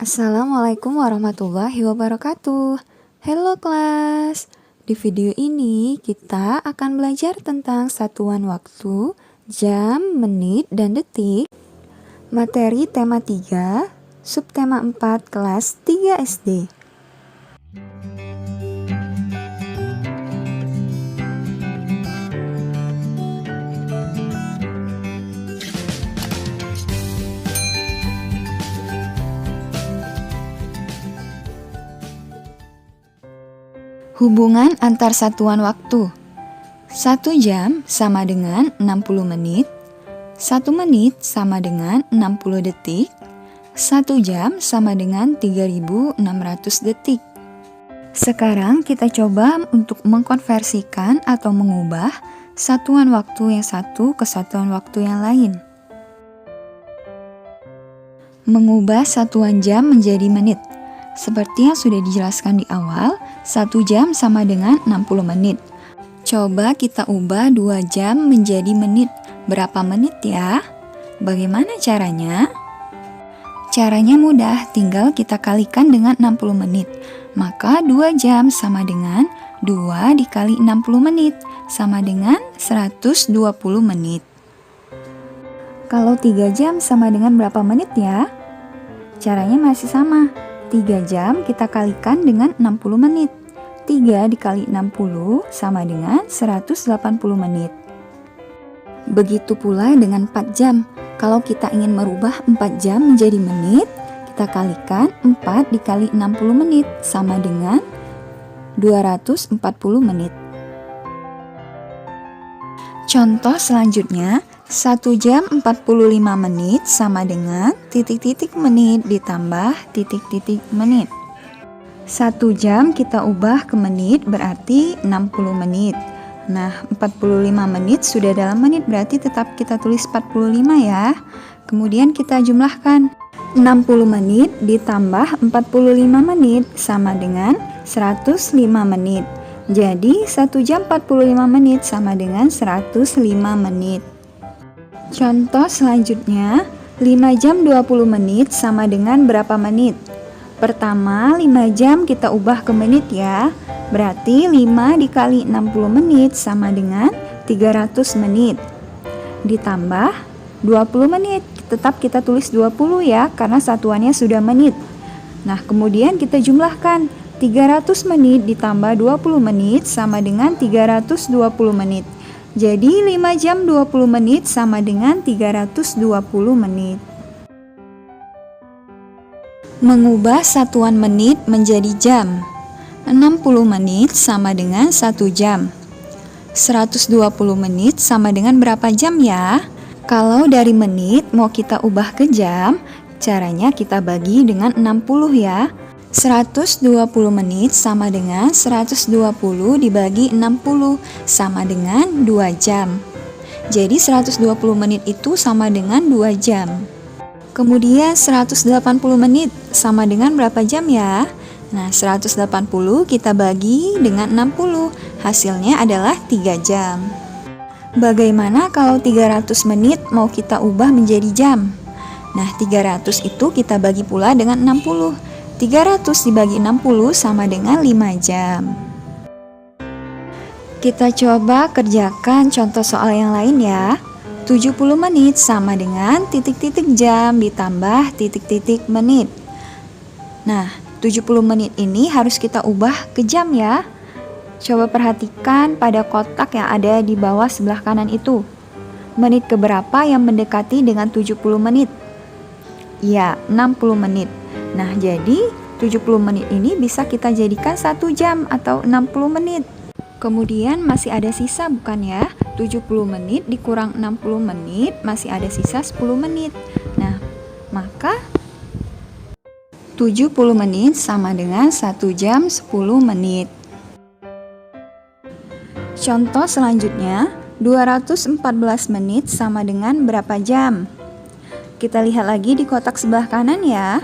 Assalamualaikum warahmatullahi wabarakatuh. Halo kelas. Di video ini kita akan belajar tentang satuan waktu, jam, menit, dan detik. Materi tema 3, subtema 4 kelas 3 SD. Hubungan antar satuan waktu. 1 jam sama dengan 60 menit, 1 menit sama dengan 60 detik, 1 jam sama dengan 3600 detik. Sekarang kita coba untuk mengkonversikan atau mengubah satuan waktu yang satu ke satuan waktu yang lain. Mengubah satuan jam menjadi menit. Seperti yang sudah dijelaskan di awal, 1 jam sama dengan 60 menit. Coba kita ubah 2 jam menjadi menit. Berapa menit ya? Bagaimana caranya? Caranya mudah, tinggal kita kalikan dengan 60 menit. Maka 2 jam sama dengan 2 dikali 60 menit, sama dengan 120 menit. Kalau 3 jam sama dengan berapa menit ya? Caranya masih sama. 3 jam kita kalikan dengan 60 menit. 3 dikali 60 sama dengan 180 menit. Begitu pula dengan 4 jam. Kalau kita ingin merubah 4 jam menjadi menit, kita kalikan 4 dikali 60 menit sama dengan 240 menit. Contoh selanjutnya, 1 jam 45 menit sama dengan titik-titik menit ditambah titik-titik menit. 1 jam kita ubah ke menit berarti 60 menit. Nah, 45 menit sudah dalam menit berarti tetap kita tulis 45 ya. Kemudian kita jumlahkan 60 menit ditambah 45 menit sama dengan 105 menit. Jadi 1 jam 45 menit sama dengan 105 menit. Contoh selanjutnya, 5 jam 20 menit sama dengan berapa menit? Pertama, 5 jam kita ubah ke menit ya. Berarti 5 dikali 60 menit sama dengan 300 menit. Ditambah 20 menit, tetap kita tulis 20 ya, karena satuannya sudah menit. Nah, kemudian kita jumlahkan 300 menit ditambah 20 menit sama dengan 320 menit. Jadi 5 jam 20 menit sama dengan 320 menit. Mengubah satuan menit menjadi jam. 60 menit sama dengan 1 jam. 120 menit sama dengan berapa jam ya? Kalau dari menit mau kita ubah ke jam, caranya kita bagi dengan 60 ya. 120 menit sama dengan 120 dibagi 60 sama dengan 2 jam. Jadi 120 menit itu sama dengan 2 jam. Kemudian 180 menit sama dengan berapa jam ya? Nah, 180 kita bagi dengan 60, hasilnya adalah 3 jam. Bagaimana kalau 300 menit mau kita ubah menjadi jam? Nah, 300 itu kita bagi pula dengan 60. 300 dibagi 60 sama dengan 5 jam. Kita coba kerjakan contoh soal yang lain ya. 70 menit sama dengan titik-titik jam ditambah titik-titik menit. Nah, 70 menit ini harus kita ubah ke jam ya. Coba perhatikan pada kotak yang ada di bawah sebelah kanan itu. Menit keberapa yang mendekati dengan 70 menit? Ya, 60 menit. Nah, jadi 70 menit ini bisa kita jadikan 1 jam atau 60 menit. Kemudian masih ada sisa bukan ya? 70 menit dikurang 60 menit masih ada sisa 10 menit. Nah, maka 70 menit sama dengan 1 jam 10 menit. Contoh selanjutnya, 214 menit sama dengan berapa jam? Kita lihat lagi di kotak sebelah kanan ya.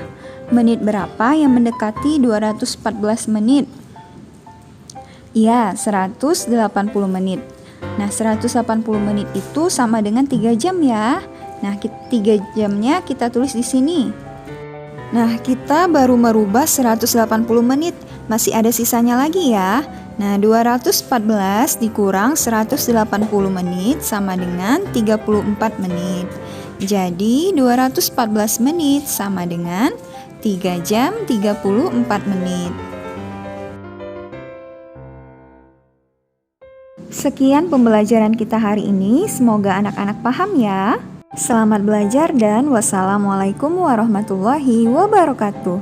Menit berapa yang mendekati 214 menit? Iya, 180 menit. Nah, 180 menit itu sama dengan 3 jam ya. Nah, 3 jamnya kita tulis di sini. Nah, kita baru merubah 180 menit, masih ada sisanya lagi ya. Nah, 214 dikurang 180 menit sama dengan 34 menit. Jadi, 214 menit sama dengan 3 jam 34 menit. Sekian pembelajaran kita hari ini, semoga anak-anak paham ya. Selamat belajar dan wassalamualaikum warahmatullahi wabarakatuh.